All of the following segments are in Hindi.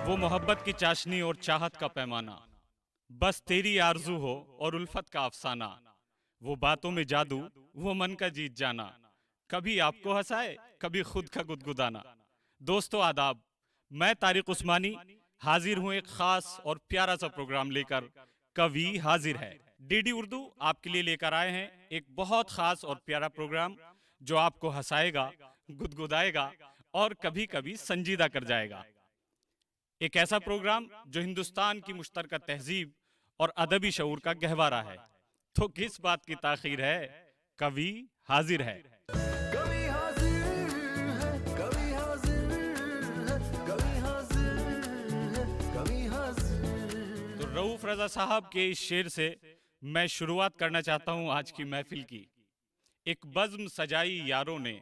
वो मोहब्बत की चाशनी और चाहत का पैमाना, बस तेरी आरजू हो और उल्फत का अफसाना। वो बातों में जादू, वो मन का जीत जाना, कभी आपको हंसाए कभी खुद का गुदगुदाना। दोस्तों आदाब, मैं तारिक उस्मानी हाजिर हूँ एक खास और प्यारा सा प्रोग्राम लेकर। कवि हाजिर है। डीडी उर्दू आपके लिए लेकर आए हैं एक बहुत खास और प्यारा प्रोग्राम जो आपको हंसाएगा, गुदगुदाएगा और कभी कभी संजीदा कर जाएगा। एक ऐसा प्रोग्राम जो हिंदुस्तान की मुश्तरका तहजीब और अदबी शऊर का गहवारा है। तो किस बात की ताखीर है, कवि हाजिर है। कभी हाजिर है, कभी हाजिर है, कभी हाजिर है, कभी हाजिर। तो रऊफ रजा साहब के इस शेर से मैं शुरुआत करना चाहता हूं आज की महफिल की। एक बज्म सजाई यारों ने,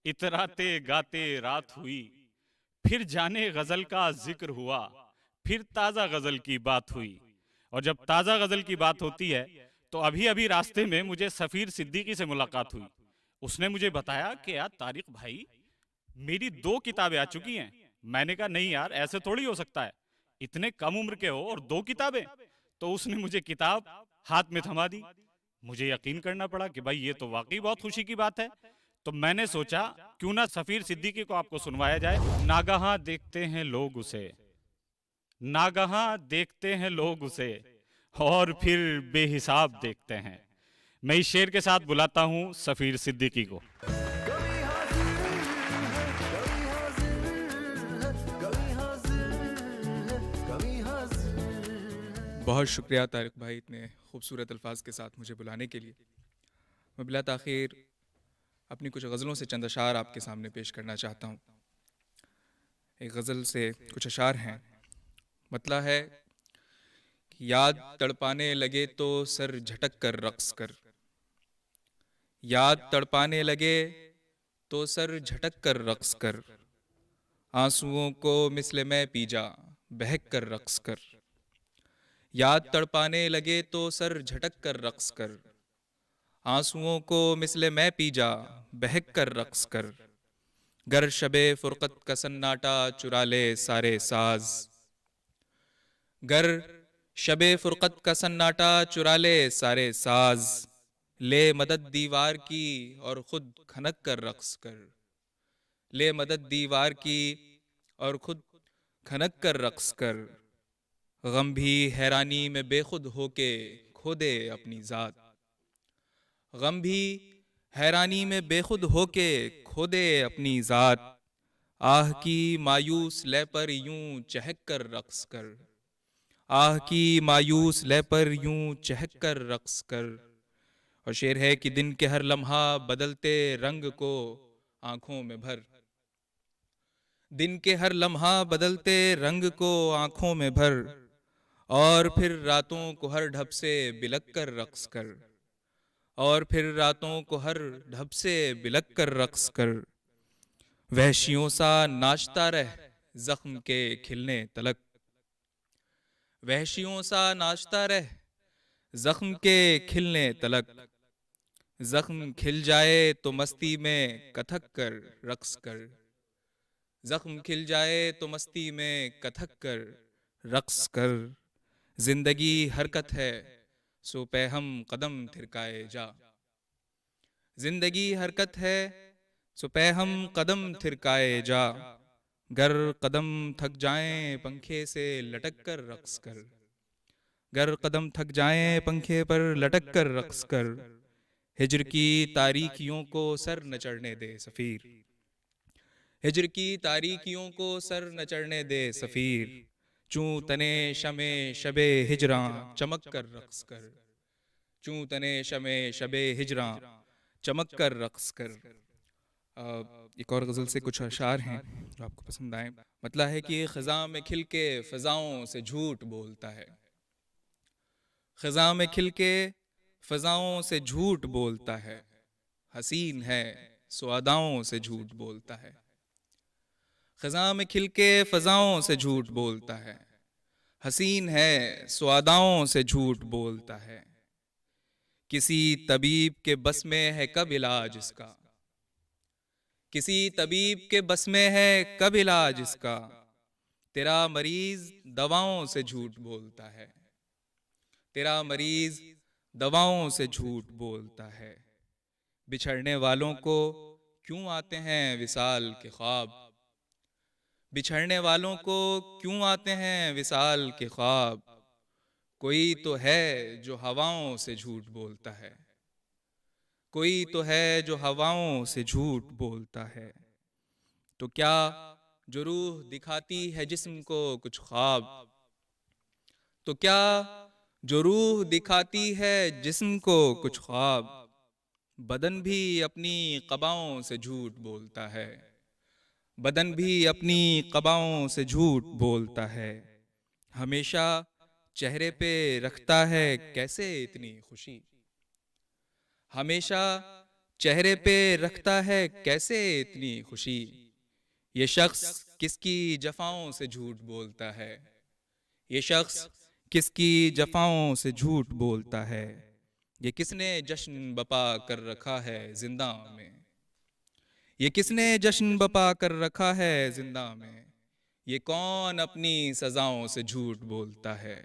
इतराते गाते रात हुई, फिर जाने गजल का जिक्र हुआ, फिर ताजा गजल की बात हुई। और जब ताजा गजल की बात होती है तो अभी अभी रास्ते में मुझे सफीर सिद्दीकी से मुलाकात हुई। उसने मुझे बताया कि यार तारिक भाई, मेरी 2 किताबें आ चुकी हैं। मैंने कहा नहीं यार, ऐसे थोड़ी हो सकता है, इतने कम उम्र के हो और 2 किताबें। तो उसने मुझे किताब हाथ में थमा दी। मुझे यकीन करना पड़ा कि भाई ये तो वाकई बहुत खुशी की बात है। तो मैंने सोचा क्यों ना सफीर सिद्दीकी को आपको सुनवाया जाए। नागहां देखते हैं लोग उसे, नागहां देखते हैं लोग उसे, और फिर बेहिसाब देखते हैं। मैं इस शेर के साथ बुलाता हूं सफीर सिद्दीकी को। कभी हाजिर है, कभी हाजिर है, कभी हाजिर है, कभी हाजिर। बहुत शुक्रिया तारिक भाई, इतने खूबसूरत अल्फाज के साथ मुझे बुलाने के लिए। मैं बिला ताख़ीर अपनी कुछ गज़लों से चंद अशार आपके सामने पेश करना चाहता हूँ। एक गज़ल से कुछ अशार हैं। मतला है कि याद तड़पाने लगे तो सर झटक कर रक़्स कर, याद तड़पाने लगे तो सर झटक कर रक़्स कर, आंसुओं को मिस्ले में पी जा बहक कर रक़्स कर। याद तड़पाने लगे तो सर झटक कर रक़्स कर, आंसुओं को मिस्ले में पी जा बहक कर रक़्स कर। गर शबे फुरकत का सन्नाटा चुरा ले सारे साज, गर शबे फुरकत का सन्नाटा चुरा ले सारे साज, ले मदद दीवार की और खुद खनक कर रक़्स कर, ले मदद दीवार की और खुद खनक कर रक़्स कर। गम भी हैरानी में बेखुद होके खो दे अपनी ज़ात, गम भी हैरानी में बेखुद होके खो दे अपनी ज़ात। आह की मायूस लय पर यूं चहक कर रक़्स कर, आह की मायूस लय पर यूं चहक कर रक़्स कर। और शेर है कि दिन के हर लम्हा बदलते रंग को आंखों में भर, दिन के हर लम्हा बदलते रंग को आंखों में भर, और फिर रातों को हर ढब से बिलक कर रक़्स कर, और फिर रातों को हर ढब से बिलक कर रक़्स कर। वहशियों सा नाचता रह जख्म के खिलने तलक, वहशियों सा नाचता रह जख्म के खिलने तलक। जख्म खिल जाए तो मस्ती में कथक कर रक़्स कर, जख्म खिल जाए तो मस्ती में कथक कर रक़्स कर। जिंदगी हरकत है सो पे हम कदम थिरकाए जा, जिंदगी हरकत है सो पे हम कदम थिरकाए जा। गर कदम थक जाएं पंखे से लटक कर रक़्स कर, गर कदम थक जाएं पंखे पर लटक कर रक़्स कर। हिज्र की तारीकियों को सर न चढ़ने दे सफ़ीर, हिज्र की तारीकियों को सर न चढ़ने दे सफ़ीर। चूं तने शमे शबे हिजरा चमक कर रक़्स कर, चूं तने शमे शबे हिजरा चमक कर रक़्स कर। एक और गज़ल से कुछ अशार हैं जो आपको पसंद आए। मतलब है कि ख़ज़ां में खिल के फ़ज़ाओं से झूठ बोलता है, ख़ज़ां में खिल के फ़ज़ाओं से झूठ बोलता है, हसीन है सो अदाओं से झूठ बोलता है। ख़ज़ां में खिल के फ़ज़ाओं से झूठ बोलता है, हसीन है सो अदाओं से झूठ बोलता है। किसी तबीब के बस में है कब इलाज इसका, किसी तबीब के बस में है कब इलाज इसका, तेरा मरीज दवाओं से झूठ बोलता है, तेरा मरीज दवाओं से झूठ बोलता है। बिछड़ने वालों को क्यों आते हैं विसाल के ख्वाब, बिछड़ने वालों को क्यों आते हैं विसाल के ख्वाब। कोई तो है जो हवाओं से झूठ बोलता है, कोई तो है जो हवाओं से झूठ बोलता है। तो क्या जो रूह दिखाती है जिस्म को कुछ ख्वाब, तो क्या जो रूह दिखाती है जिस्म को कुछ ख्वाब। बदन भी अपनी क़बाओं से झूठ बोलता है, बदन भी अपनी क़बाओं से झूठ बोलता है। हमेशा चेहरे पे रखता है कैसे इतनी खुशी, हमेशा चेहरे पे रखता है कैसे इतनी खुशी। ये शख्स किसकी जफाओं से झूठ बोलता है, ये शख्स किसकी जफाओं से झूठ बोलता है। ये किसने जश्न बपा कर रखा है जिंदा में, ये किसने जश्न बपा कर रखा है जिंदा में। ये कौन अपनी सजाओं से झूठ बोलता है,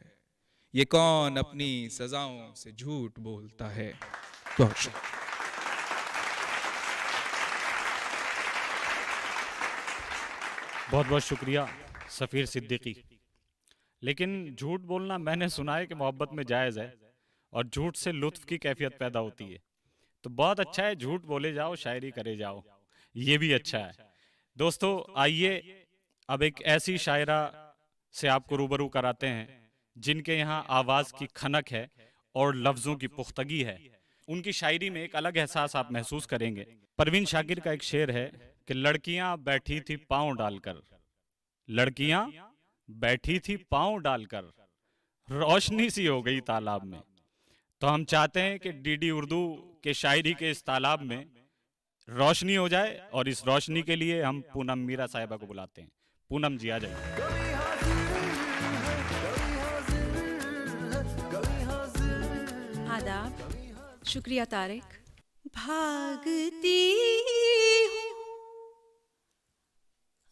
ये कौन अपनी सजाओं से झूठ बोलता है। बहुत शुक्रिया। बहुत बहुत शुक्रिया सफ़ीर सिद्दीकी। लेकिन झूठ बोलना मैंने सुना है कि मोहब्बत में जायज़ है और झूठ से लुत्फ की कैफियत पैदा होती है। तो बहुत अच्छा है, झूठ बोले जाओ शायरी करे जाओ, ये भी अच्छा है। दोस्तों आइए अब एक ऐसी शायरा से आपको रूबरू कराते हैं जिनके यहाँ आवाज़ की खनक है और लफ्ज़ों की पुख्तगी है। उनकी शायरी में एक अलग एहसास आप महसूस करेंगे। परवीन शाकिर का एक शेर है कि लड़कियां बैठी थी पांव डालकर, लड़कियां बैठी थी पांव डालकर, रोशनी सी हो गई तालाब में। तो हम चाहते हैं कि डीडी उर्दू के शायरी के इस तालाब में रोशनी हो जाए और इस रोशनी के लिए हम पूनम मीरा साहिबा को बुलाते हैं। पूनम जी आ जाइए। कभी हाजिर है, कभी हाजिर है, कभी हाजिर है। आदाब, शुक्रिया तारिक। भागती हूँ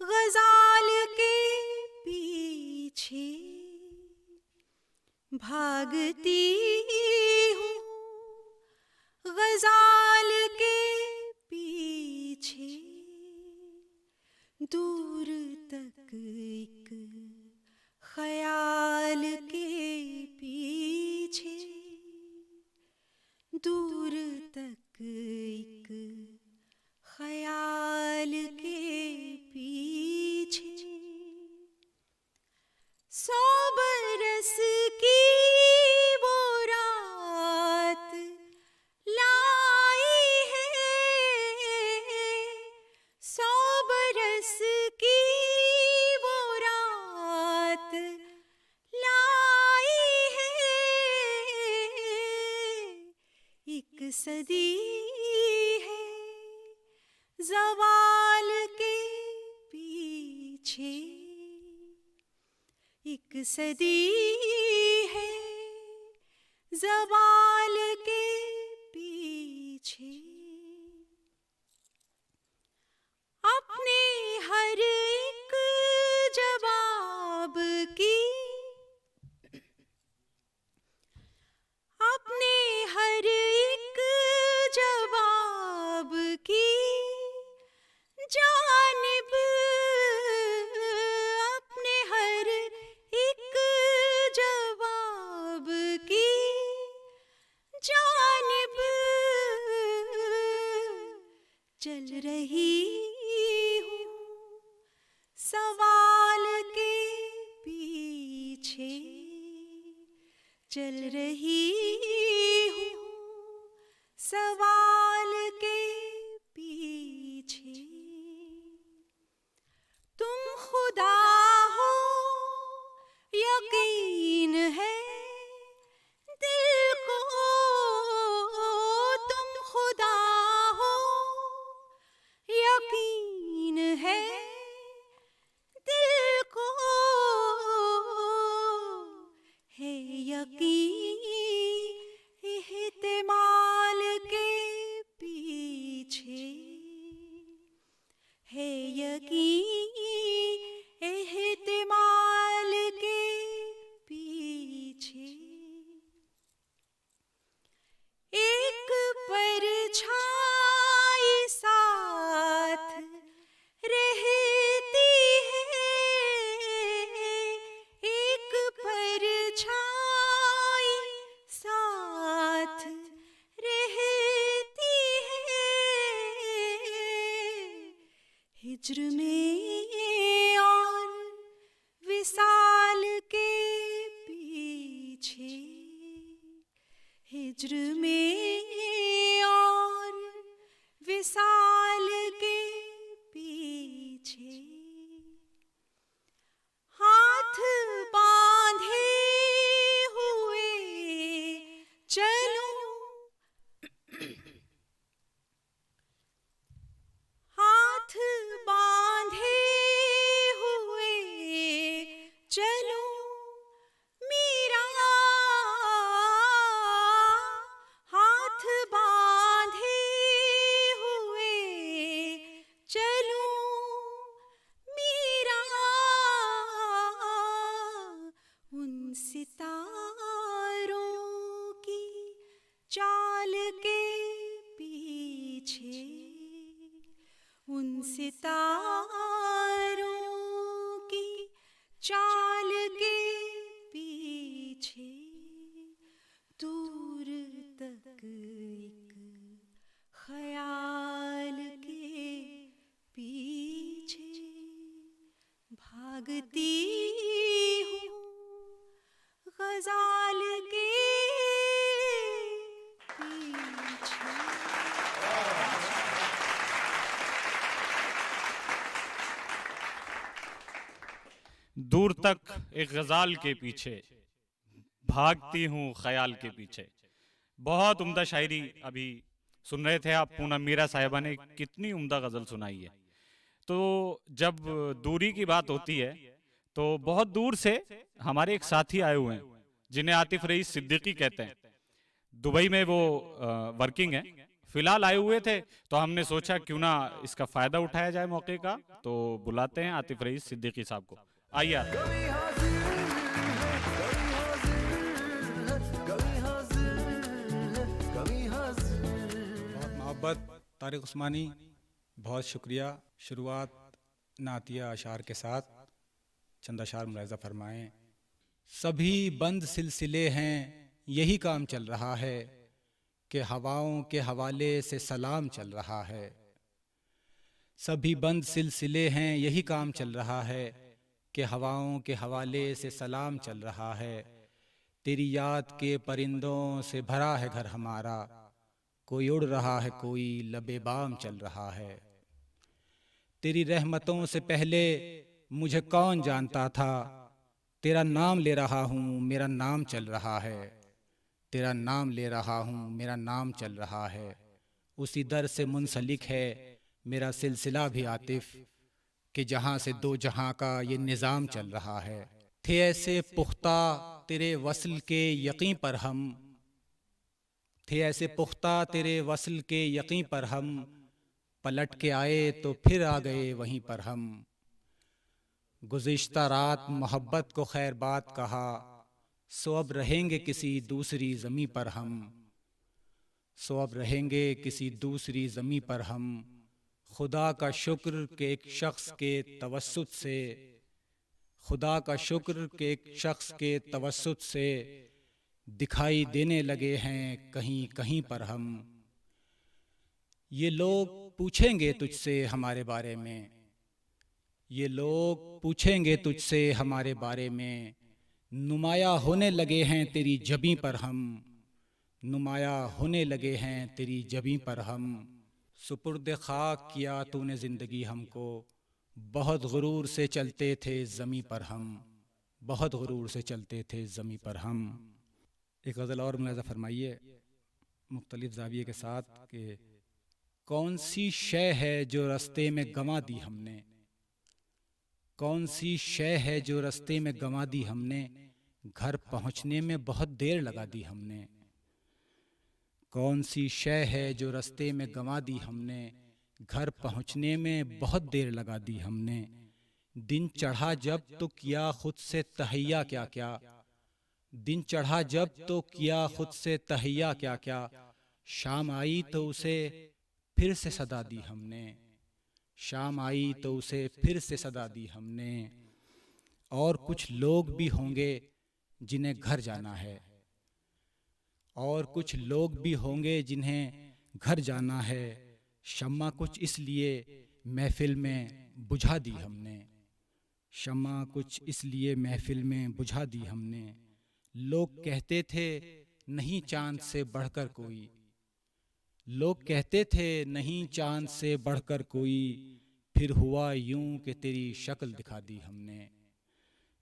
गजाल के पीछे, भागती हूँ गजाल के पीछे, दूर तक एक ख्याल के पीछे, दूर तक एक ख्याल के पीछे। 100 बरस की वो रात लाई है, 100 बरस की वो रात लाई है, एक सदी है ज़वाल के पीछे, एक सदी है ज़वाल के पीछे। अपने हर एक जवाब की, अपने हर एक जवाब की जानिब, अपने हर एक जवाब की जानिब चल रही हूँ सवाल के पीछे, चल रही हूँ सवाल के पीछे। तुम खुदा हो यकीन है दिल को, तुम खुदा हो यकीन है दिल को, है यकीन इहतिमाल के हिज्र में और विसाल के पीछे, हिज्र में और विसाल के पीछे, हाथ बांधे हुए चलूं, हाथ बांधे हुए चलूं मीरा, हाथ बांधे हुए चलूं मीरा, उन सितारों की चाल के पीछे, उन सितारों की चाल के पीछे, दूर तक एक ख्याल के पीछे भागती हूँ, गजाल के पीछे। दूर तक एक गजाल के पीछे भागती हूँ ख्याल के पीछे। बहुत उम्दा शायरी अभी सुन रहे थे आप। पूनम मीरा साहिबा ने कितनी उम्दा गजल सुनाई है। तो जब दूरी की बात होती है तो बहुत दूर से हमारे एक साथी आए हुए हैं जिन्हें आतिफ रईस सिद्दीकी कहते हैं। दुबई में वो वर्किंग है, फिलहाल आए हुए थे, तो हमने सोचा क्यों ना इसका फायदा उठाया जाए मौके का। तो बुलाते हैं आतिफ रईस सिद्दीकी साहब को। आइए आप। कभी हाजिर है, कभी हाजिर है, कभी हाजिर है, कभी हाजिर। बहुत मोहब्बत तारिक उस्मानी, बहुत शुक्रिया। शुरुआत नातिया अशार के साथ चंद अशार मुलाहिज़ा फरमाएं। सभी बंद सिलसिले हैं, यही काम चल रहा है कि हवाओं के हवाले से सलाम चल रहा है। सभी बंद सिलसिले हैं, यही काम चल रहा है कि हवाओं के हवाले से सलाम चल रहा है। तेरी याद के परिंदों से भरा है घर हमारा, कोई उड़ रहा है, कोई लबे बाम चल रहा है। तेरी रहमतों से पहले मुझे कौन जानता था, तेरा नाम ले रहा हूँ, मेरा नाम चल रहा है। तेरा नाम ले रहा हूँ, मेरा नाम चल रहा है। उसी दर से मुंसलिक है मेरा सिलसिला भी आतिफ, कि जहाँ से दो जहाँ का ये निज़ाम चल रहा है। थे ऐसे पुख्ता तेरे वस्ल के यकीन पर हम, थे ऐसे पुख्ता तेरे वस्ल के यकीन पर हम, पलट के आए तो फिर आ गए वहीं पर हम। गुज़िश्ता रात मोहब्बत को खैर बात कहा, सो अब रहेंगे किसी दूसरी ज़मीं पर हम, सो अब रहेंगे किसी दूसरी ज़मीं पर हम। खुदा का शुक्र के एक शख्स के तवस्सुत से, खुदा का शुक्र के एक शख्स के तवस्सुत से दिखाई देने लगे हैं कहीं कहीं पर हम। ये लोग पूछेंगे तुझसे हमारे बारे में, ये लोग पूछेंगे तुझसे हमारे बारे में। नुमाया होने लगे हैं तेरी जबीं पर हम, नुमाया होने लगे हैं तेरी जबीं पर हम। सुपुर्द खाक किया तूने ज़िंदगी हमको, बहुत गुरूर से चलते थे ज़मीं पर हम, बहुत गुरूर से चलते थे ज़मीं पर हम। एक गज़ल और मुलाहिज़ा फरमाइए मुख्तलिफ ज़ाविये के साथ कि कौन सी शय है जो रास्ते में गंवा दी हमने, कौन सी शय है जो रास्ते में गंवा दी हमने, घर पहुँचने में बहुत देर लगा दी हमने। कौन सी शय है जो रास्ते में गंवा दी हमने, घर पहुँचने में बहुत देर लगा दी हमने। दिन चढ़ा जब तो किया खुद से तहैया क्या क्या, दिन चढ़ा जब तो किया खुद से तहैया क्या क्या। शाम आई तो उसे फिर से सदा दी हमने, शाम आई तो उसे फिर से सदा दी हमने। और कुछ लोग भी होंगे जिन्हें घर जाना है, और कुछ लोग भी होंगे जिन्हें घर जाना है। शम्मा कुछ इसलिए महफिल में बुझा दी हमने, शम्मा कुछ इसलिए महफिल में बुझा दी हमने। लोग कहते थे नहीं चांद से बढ़कर कोई, लोग कहते थे नहीं चांद से बढ़कर कोई, फिर हुआ यूं कि तेरी शक्ल दिखा दी हमने,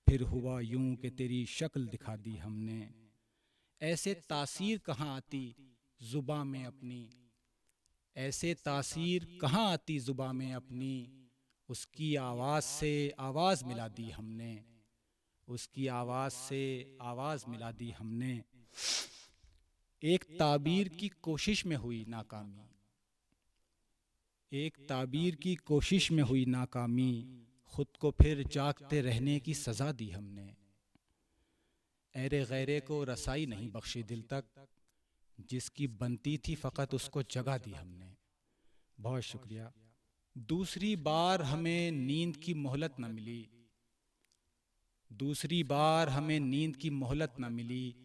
फिर हुआ यूं कि तेरी शक्ल दिखा दी हमने। ऐसे तासीर कहाँ आती ज़ुबां में अपनी, ऐसे तासीर कहाँ आती ज़ुबां में अपनी, उसकी आवाज़ से आवाज़ मिला दी हमने, उसकी आवाज़ से आवाज़ मिला दी हमने। एक ताबीर की कोशिश में हुई नाकामी, एक ताबीर की कोशिश में हुई नाकामी, खुद को फिर जागते रहने की सज़ा दी हमने। ऐरे गैरे को रसाई नहीं बख्शी दिल तक, जिसकी बनती थी फ़कत उसको जगा दी हमने। बहुत शुक्रिया। दूसरी बार हमें नींद की मोहलत न मिली, दूसरी बार हमें नींद की मोहलत न मिली,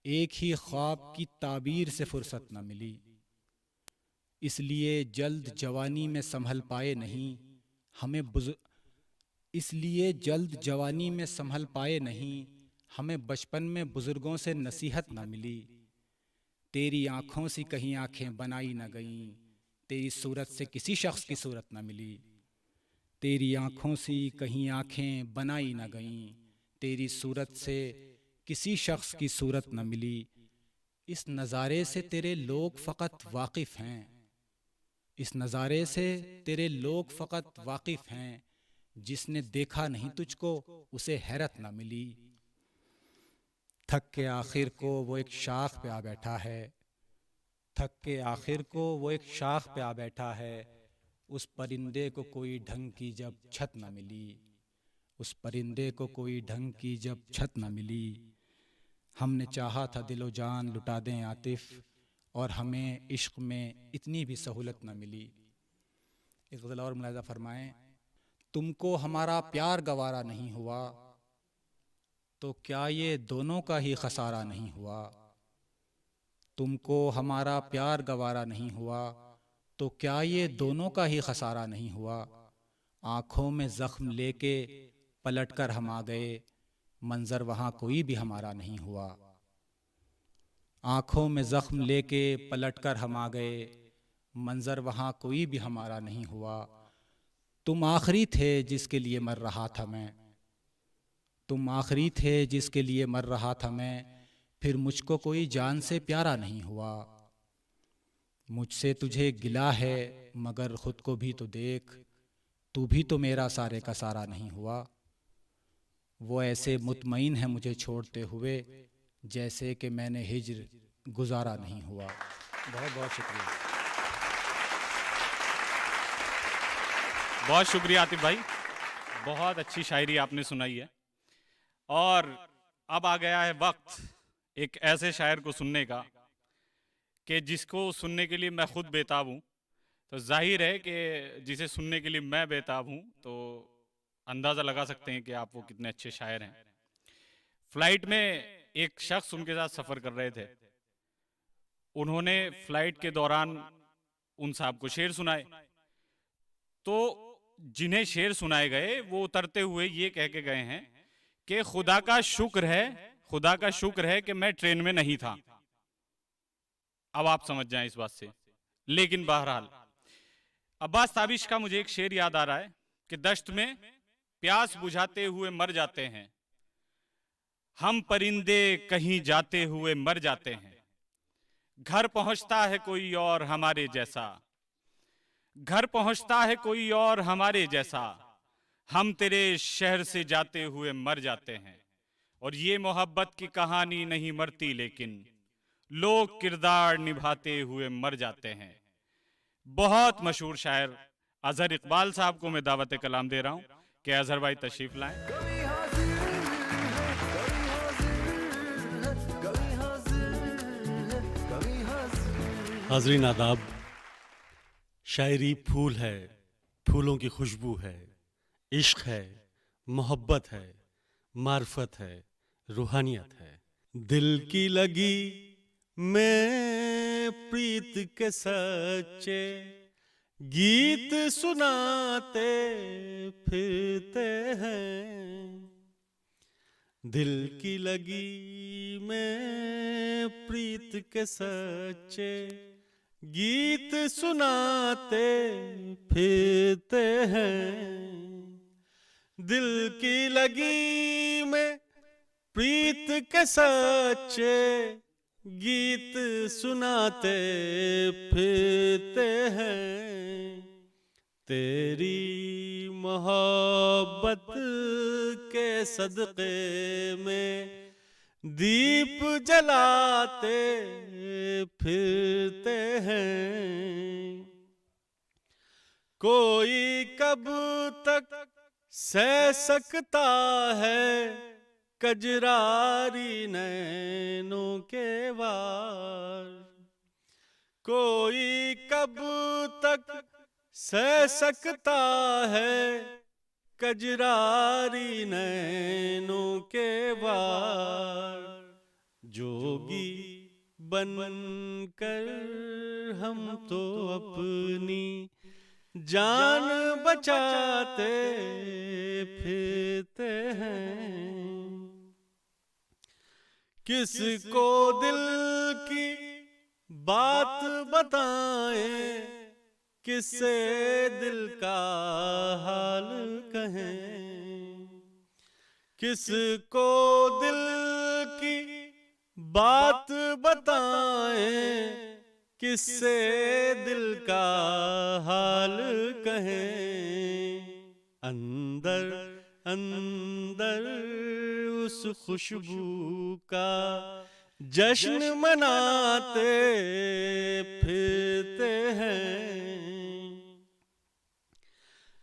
एक ही ख्वाब की ताबीर से फुर्सत न मिली। इसलिए जल्द जवानी में संभल पाए नहीं हमें इसलिए जल्द जवानी में संभल पाए नहीं, हमें बचपन में बुजुर्गों से नसीहत न मिली। तेरी आँखों से कहीं आँखें बनाई न गईं, तेरी सूरत से किसी शख्स की सूरत न मिली। तेरी आँखों से कहीं आँखें बनाई न गईं, तेरी सूरत से किसी शख्स की सूरत न मिली। इस नज़ारे से तेरे लोग फ़कत वाकिफ़ हैं, इस नज़ारे से तेरे लोग फ़कत वाकिफ़ हैं, जिसने देखा नहीं तुझको उसे हैरत न मिली। थक के आखिर को वो एक शाख पे आ बैठा है, थक के आखिर को वो एक शाख पे आ बैठा है, उस परिंदे को कोई ढंग की जब छत न मिली, उस परिंदे को कोई ढंग की जब छत न मिली। हमने चाहा था दिलो जान लुटा दें आतिफ, और हमें इश्क में इतनी भी सहूलत न मिली। एक गज़ल और मुलाहिज़ा फरमाएं। तुमको हमारा प्यार गवारा नहीं हुआ, तो क्या ये दोनों का ही खसारा नहीं हुआ। तुमको हमारा प्यार गवारा नहीं हुआ, तो क्या ये दोनों का ही खसारा नहीं हुआ। आँखों में ज़ख्म लेके पलट कर हम आ गए, मंजर वहाँ कोई भी हमारा नहीं हुआ। आँखों में ज़ख्म लेके पलट कर हम आ गए, मंजर वहाँ कोई भी हमारा नहीं हुआ। तुम आखिरी थे जिसके लिए मर रहा था मैं, तुम आखिरी थे जिसके लिए मर रहा था मैं, फिर मुझको कोई जान से प्यारा नहीं हुआ। मुझसे तुझे गिला है मगर खुद को भी तो देख, तू भी तो मेरा सारे का सारा नहीं हुआ। वो ऐसे मुतमईन है मुझे छोड़ते हुए, जैसे कि मैंने हिज्र गुजारा नहीं हुआ। बहुत बहुत शुक्रिया। बहुत शुक्रिया आतिफ भाई, बहुत अच्छी शायरी आपने सुनाई है। और अब आ गया है वक्त एक ऐसे शायर को सुनने का कि जिसको सुनने के लिए मैं खुद बेताब हूँ। तो जाहिर है कि जिसे सुनने के लिए मैं बेताब हूँ, तो अंदाज़ा लगा सकते हैं कि आप वो कितने अच्छे शायर हैं। फ्लाइट में एक शख्स उनके साथ सफ़र कर रहे थे, उन्होंने फ्लाइट के दौरान उन साहब को शेर सुनाए। तो जिन्हें शेर सुनाए गए वो उतरते हुए ये कह के गए हैं कि खुदा का शुक्र है, खुदा का शुक्र है कि मैं ट्रेन में नहीं था। अब आप समझ जाएं इस बात से। लेकिन बहरहाल अब्बास ताबिश का मुझे एक शेर याद आ रहा है कि दश्त में प्यास बुझाते हुए मर जाते हैं हम, परिंदे कहीं जाते हुए मर जाते हैं। घर पहुंचता है कोई और हमारे जैसा, घर पहुंचता है कोई और हमारे जैसा, हम तेरे शहर से जाते हुए मर जाते हैं। और ये मोहब्बत की कहानी नहीं मरती, लेकिन लोग किरदार निभाते हुए मर जाते हैं। बहुत मशहूर शायर अजहर इकबाल साहब को मैं दावत कलाम दे रहा हूं कि अजहर भाई तशरीफ लाएं। कभी हाजिर है, कभी हाजिर है, कभी हाजिर है, कभी हाजिर। हाज़रीन आदाब, शायरी फूल है, फूलों की खुशबू है, इश्क है, मोहब्बत है, मार्फत है, रूहानियत है। दिल की लगी मैं प्रीत के सच्चे, गीत सुनाते फिरते हैं, दिल की लगी में प्रीत के सच्चे गीत सुनाते फिरते हैं। दिल की लगी में प्रीत के सच्चे गीत सुनाते फिरते हैं। तेरी मोहब्बत के सदक़े में दीप जलाते फिरते हैं। कोई कब तक सह सकता है कजरारी नैनों के वार। कोई कब तक सह सकता है कजरारी नैनों के वार। जोगी बन कर हम तो अपनी जान बचाते फिरते हैं। किसको दिल की बात बताएं, किससे दिल का हाल कहें। किसको दिल की बात बताएं, किससे दिल का हाल कहें। अंदर अंदर उस खुशबू का जश्न मनाते फिरते हैं।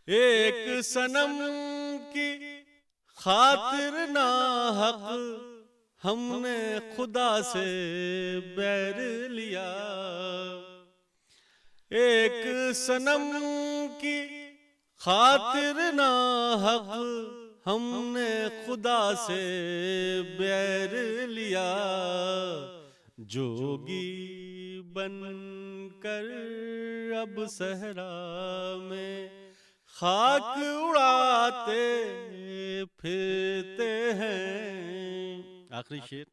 एक सनम की खातिर नाहक हमने खुदा से बैर लिया। एक सनम की खातिर नाहक हमने खुदा से बैर लिया। जोगी बन कर अब सहरा में खाक उड़ाते फिरते हैं। आखिरी शेर।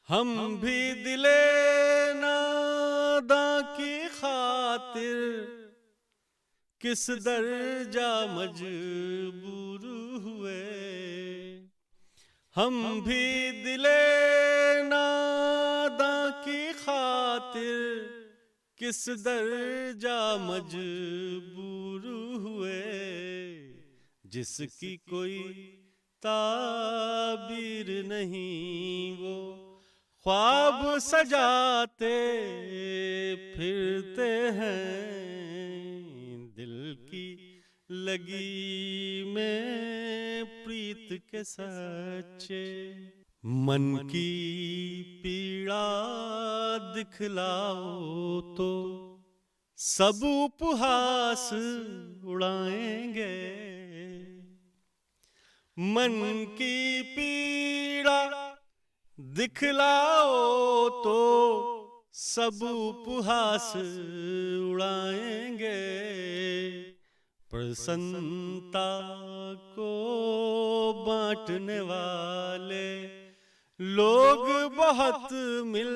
हम भी दिले नादा की खातिर किस दर्जा मजबूर हुए। हम भी दिले नादा की खातिर किस दर्जा मजबूर हुए। जिसकी कोई ताबीर नहीं वो ख्वाब सजाते फिरते हैं। दिल की लगी में प्रीत के सच्चे मन की पीड़ा दिखलाओ तो सब उपहास उड़ाएंगे। मन की पीड़ा दिखलाओ तो सब उपहास उड़ाएंगे। प्रसन्नता को बांटने वाले लोग बहुत मिल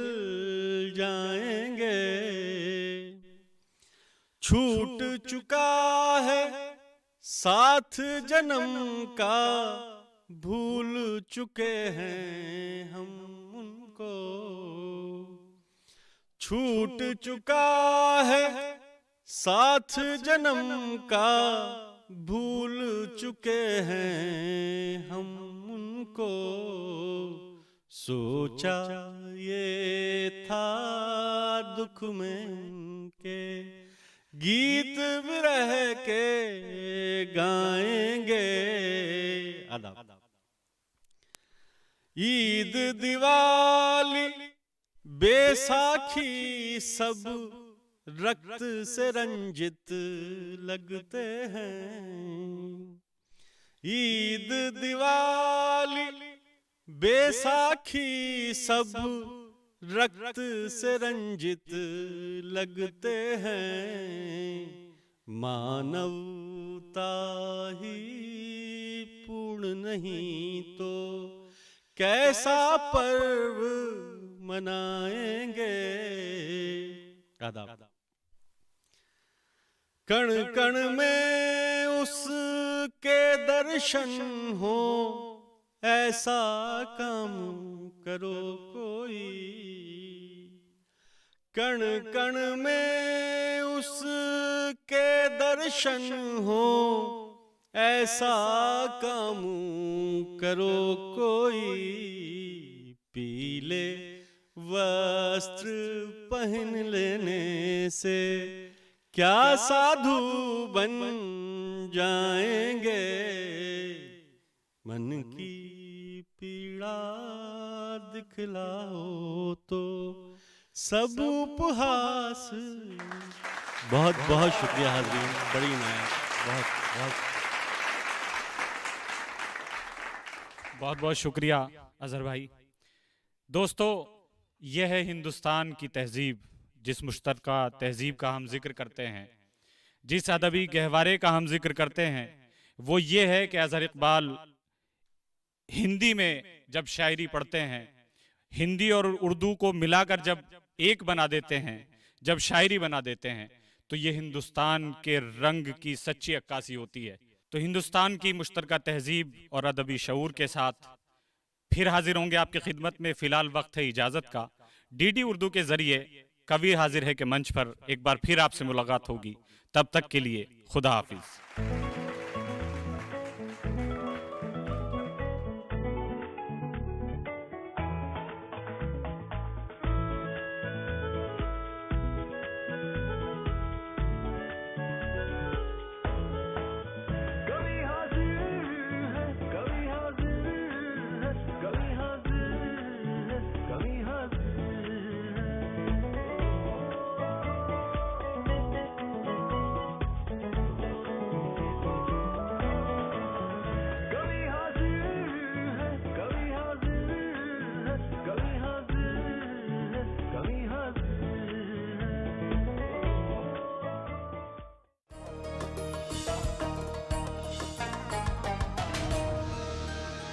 जाएंगे। छूट चुका है साथ जन्म का, भूल चुके हैं हम उनको। छूट चुका है साथ जन्म का, भूल चुके हैं हम उनको। सोचा ये था दुख में उनके गीत विरह के गाएंगे। आदाब। ईद दिवाली बैसाखी सब रक्त से रंजित लगते हैं। ईद दिवाली बैसाखी सब रक्त से रंजित लगते हैं, मानवता ही पूर्ण नहीं तो कैसा पर्व मनाएंगे। आदाब। कण कण में उसके दर्शन हो, ऐसा काम करो कोई। कण कण में उसके दर्शन हो, ऐसा काम करो कोई। पीले वस्त्र पहन लेने से क्या साधु बन जाएंगे। मन की पीड़ा दिखलाओ तो सब उपहास। बहुत बहुत शुक्रिया हाज़रीन, बड़ी इनायत। बहुत बहुत शुक्रिया अजहर भाई। दोस्तों, यह है हिंदुस्तान की तहजीब, जिस मुश्तरका तहजीब का हम जिक्र करते हैं, जिस अदबी गहवारे का हम जिक्र करते हैं, वो ये है कि अजहर इकबाल हिंदी में जब शायरी पढ़ते हैं, हिंदी और उर्दू को मिलाकर जब एक बना देते हैं, जब शायरी बना देते हैं, तो ये हिंदुस्तान के रंग की सच्ची अक्कासी होती है। तो हिंदुस्तान की मुश्तरका तहजीब और अदबी शऊर के साथ फिर हाजिर होंगे आपकी खिदमत में। फिलहाल वक्त है इजाजत का। डीडी उर्दू के जरिए कवि हाजिर है के मंच पर एक बार फिर आपसे मुलाकात होगी। तब तक के लिए खुदा हाफिज।